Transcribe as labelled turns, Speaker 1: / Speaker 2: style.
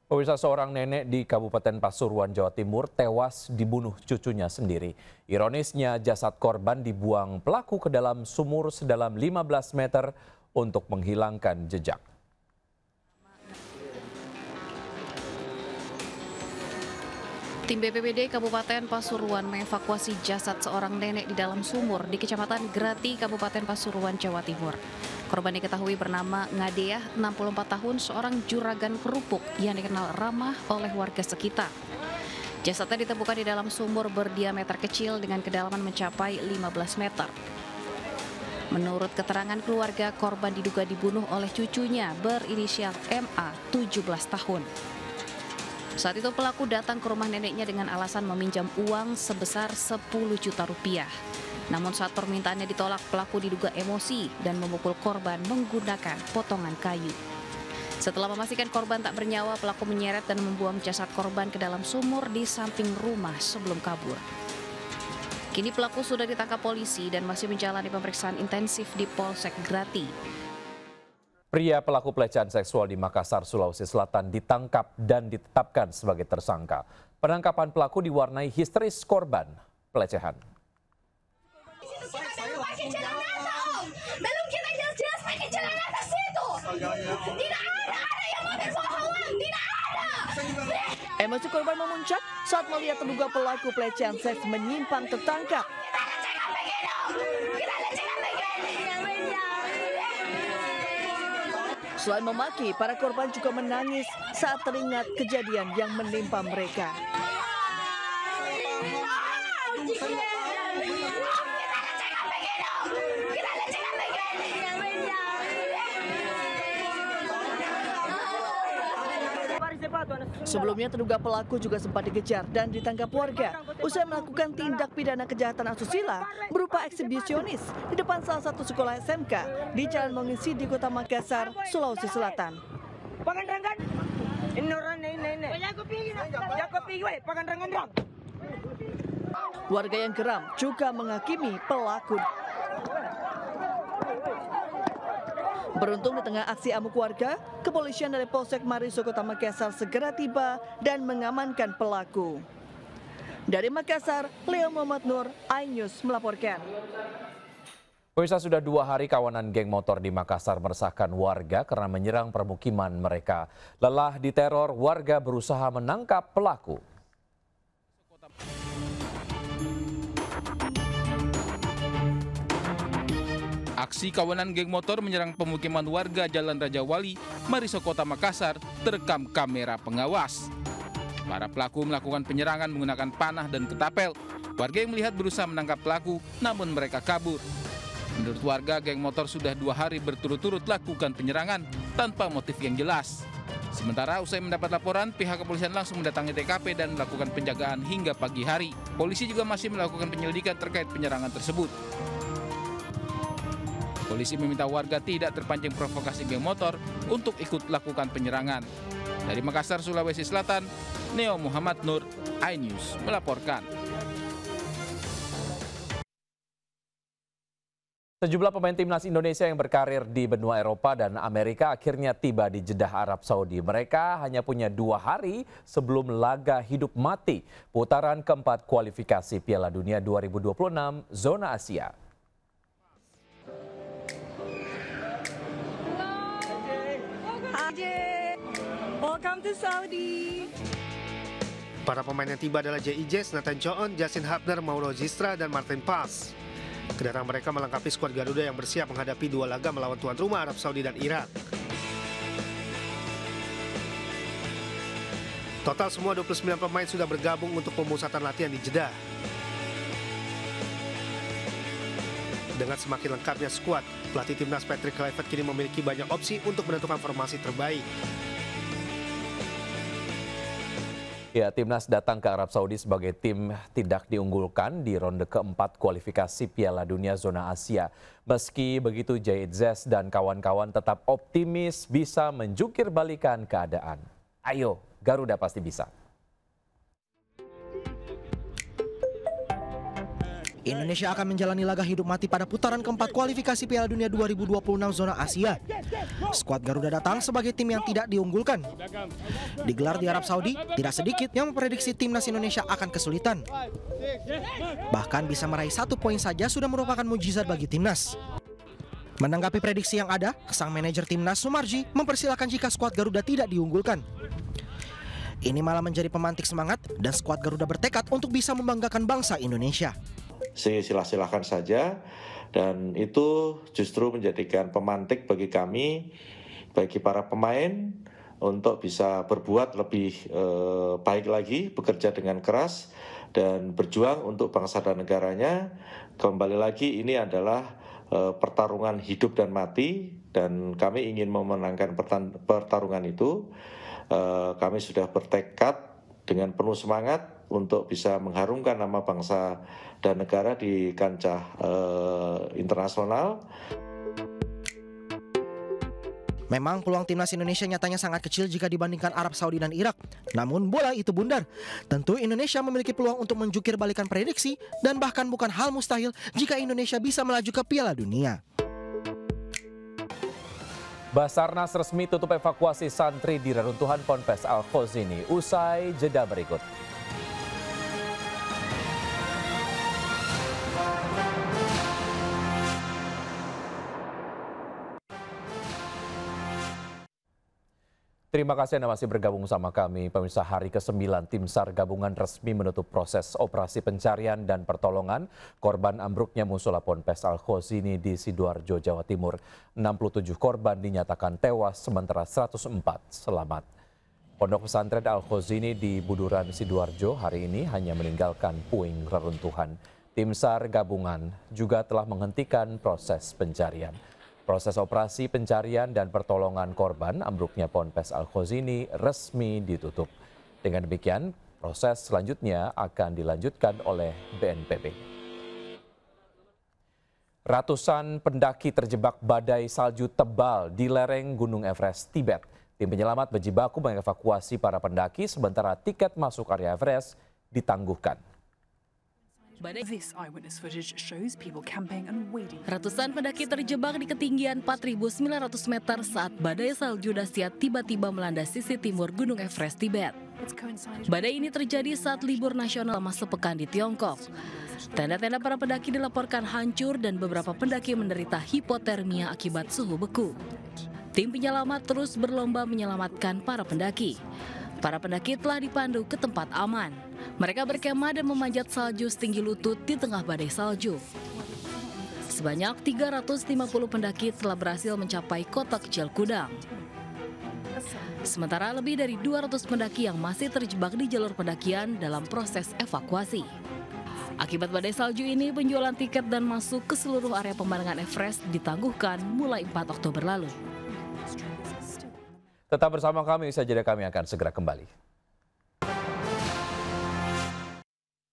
Speaker 1: Pemirsa, seorang nenek di Kabupaten Pasuruan, Jawa Timur tewas dibunuh cucunya sendiri. Ironisnya, jasad korban dibuang pelaku ke dalam sumur sedalam 15 meter untuk menghilangkan jejak.
Speaker 2: Tim BPBD Kabupaten Pasuruan mengevakuasi jasad seorang nenek di dalam sumur di Kecamatan Grati, Kabupaten Pasuruan, Jawa Timur. Korban diketahui bernama Ngadeah, 64 tahun, seorang juragan kerupuk yang dikenal ramah oleh warga sekitar. Jasadnya ditemukan di dalam sumur berdiameter kecil dengan kedalaman mencapai 15 meter. Menurut keterangan keluarga, korban diduga dibunuh oleh cucunya berinisial MA, 17 tahun. Saat itu pelaku datang ke rumah neneknya dengan alasan meminjam uang sebesar 10 juta rupiah. Namun saat permintaannya ditolak, pelaku diduga emosi dan memukul korban menggunakan potongan kayu. Setelah memastikan korban tak bernyawa, pelaku menyeret dan membuang jasad korban ke dalam sumur di samping rumah sebelum kabur. Kini pelaku sudah ditangkap polisi dan masih menjalani pemeriksaan intensif di Polsek Grati.
Speaker 1: Pria pelaku pelecehan seksual di Makassar, Sulawesi Selatan ditangkap dan ditetapkan sebagai tersangka. Penangkapan pelaku diwarnai histeris korban pelecehan.
Speaker 3: Belum kita jelas-jelas pakai celana atas itu. Tidak ada yang mau berbohongan, tidak ada.
Speaker 4: Emosi korban memuncak saat melihat terduga pelaku pelecehan seks menyimpang tertangkap. Selain memaki, para korban juga menangis saat teringat kejadian yang menimpa mereka. Sebelumnya terduga pelaku juga sempat dikejar dan ditangkap warga usai melakukan tindak pidana kejahatan asusila berupa eksibisionis di depan salah satu sekolah SMK di Jalan Mengisi di Kota Makassar, Sulawesi Selatan. Warga yang geram juga menghakimi pelaku. Beruntung di tengah aksi amuk warga, kepolisian dari Polsek Mariso Kota Makassar segera tiba dan mengamankan pelaku. Dari Makassar, Leo Muhammad Nur, iNews melaporkan.
Speaker 1: Pemirsa, sudah 2 hari kawanan geng motor di Makassar meresahkan warga karena menyerang permukiman mereka. Lelah diteror, warga berusaha menangkap pelaku.
Speaker 5: Aksi kawanan geng motor menyerang pemukiman warga Jalan Raja Wali, Mariso Kota Makassar terekam kamera pengawas. Para pelaku melakukan penyerangan menggunakan panah dan ketapel. Warga yang melihat berusaha menangkap pelaku, namun mereka kabur. Menurut warga, geng motor sudah 2 hari berturut-turut lakukan penyerangan tanpa motif yang jelas. Sementara usai mendapat laporan, pihak kepolisian langsung mendatangi TKP dan melakukan penjagaan hingga pagi hari. Polisi juga masih melakukan penyelidikan terkait penyerangan tersebut. Polisi meminta warga tidak terpancing provokasi geng motor untuk ikut lakukan penyerangan. Dari Makassar, Sulawesi Selatan, Neo Muhammad Nur, iNews melaporkan.
Speaker 1: Sejumlah pemain timnas Indonesia yang berkarir di benua Eropa dan Amerika akhirnya tiba di Jeddah, Arab Saudi. Mereka hanya punya 2 hari sebelum laga hidup mati putaran keempat kualifikasi Piala Dunia 2026 zona Asia.
Speaker 4: Welcome to Saudi.
Speaker 6: Para pemain yang tiba adalah J.I. Jess, Nathan Choon, Justin Hubner, Mauro Zistra, dan Martin Paz. Kedatangan mereka melengkapi skuad Garuda yang bersiap menghadapi 2 laga melawan tuan rumah Arab Saudi dan Irak. Total semua 29 pemain sudah bergabung untuk pemusatan latihan di Jeddah. Dengan semakin lengkapnya skuad, pelatih timnas Patrick Kluivert kini memiliki banyak opsi untuk menentukan formasi terbaik.
Speaker 1: Ya, timnas datang ke Arab Saudi sebagai tim tidak diunggulkan di ronde keempat kualifikasi Piala Dunia zona Asia. Meski begitu, J.I. Jess dan kawan-kawan tetap optimis bisa menjungkir balikan keadaan. Ayo, Garuda pasti bisa.
Speaker 7: Indonesia akan menjalani laga hidup mati pada putaran keempat kualifikasi Piala Dunia 2026 zona Asia. Skuad Garuda datang sebagai tim yang tidak diunggulkan. Digelar di Arab Saudi, tidak sedikit yang memprediksi timnas Indonesia akan kesulitan. Bahkan bisa meraih 1 poin saja sudah merupakan mujizat bagi timnas. Menanggapi prediksi yang ada, sang manajer timnas Sumarji mempersilahkan jika skuad Garuda tidak diunggulkan. Ini malah menjadi pemantik semangat dan skuad Garuda bertekad untuk bisa membanggakan bangsa Indonesia.
Speaker 8: Silakan saja, dan itu justru menjadikan pemantik bagi kami, bagi para pemain untuk bisa berbuat lebih baik lagi, bekerja dengan keras dan berjuang untuk bangsa dan negaranya. Kembali lagi, ini adalah pertarungan hidup dan mati, dan kami ingin memenangkan pertarungan itu. Kami sudah bertekad dengan penuh semangat untuk bisa mengharumkan nama bangsa dan negara di kancah internasional.
Speaker 7: Memang peluang timnas Indonesia nyatanya sangat kecil jika dibandingkan Arab Saudi dan Irak. Namun bola itu bundar. Tentu Indonesia memiliki peluang untuk menjukir balikan prediksi dan bahkan bukan hal mustahil jika Indonesia bisa melaju ke Piala Dunia.
Speaker 1: Basarnas resmi tutup evakuasi santri di reruntuhan Ponpes Al-Khozini. Usai jeda berikut. Terima kasih Anda masih bergabung sama kami. Pemirsa, hari ke-9 tim SAR gabungan resmi menutup proses operasi pencarian dan pertolongan korban ambruknya musola Ponpes Al-Khozini di Sidoarjo, Jawa Timur. 67 korban dinyatakan tewas, sementara 104 selamat. Pondok pesantren Al-Khozini di Buduran, Sidoarjo hari ini hanya meninggalkan puing reruntuhan. Tim SAR gabungan juga telah menghentikan proses pencarian. Proses operasi pencarian dan pertolongan korban ambruknya Ponpes Al-Khozini resmi ditutup. Dengan demikian, proses selanjutnya akan dilanjutkan oleh BNPB. Ratusan pendaki terjebak badai salju tebal di lereng Gunung Everest, Tibet. Tim penyelamat berjibaku mengevakuasi para pendaki sementara tiket masuk area Everest ditangguhkan.
Speaker 2: Ratusan pendaki terjebak di ketinggian 4.900 meter saat badai salju dahsyat tiba-tiba melanda sisi timur Gunung Everest, Tibet. Badai ini terjadi saat libur nasional selama sepekan di Tiongkok. Tenda-tenda para pendaki dilaporkan hancur dan beberapa pendaki menderita hipotermia akibat suhu beku. Tim penyelamat terus berlomba menyelamatkan para pendaki. Para pendaki telah dipandu ke tempat aman. Mereka berkemah dan memanjat salju setinggi lutut di tengah badai salju. Sebanyak 350 pendaki telah berhasil mencapai kota kecil Kudang. Sementara lebih dari 200 pendaki yang masih terjebak di jalur pendakian dalam proses evakuasi. Akibat badai salju ini, penjualan tiket dan masuk ke seluruh area pemandangan Everest ditangguhkan mulai 4 Oktober lalu.
Speaker 1: Tetap bersama kami, usai jeda kami akan segera kembali.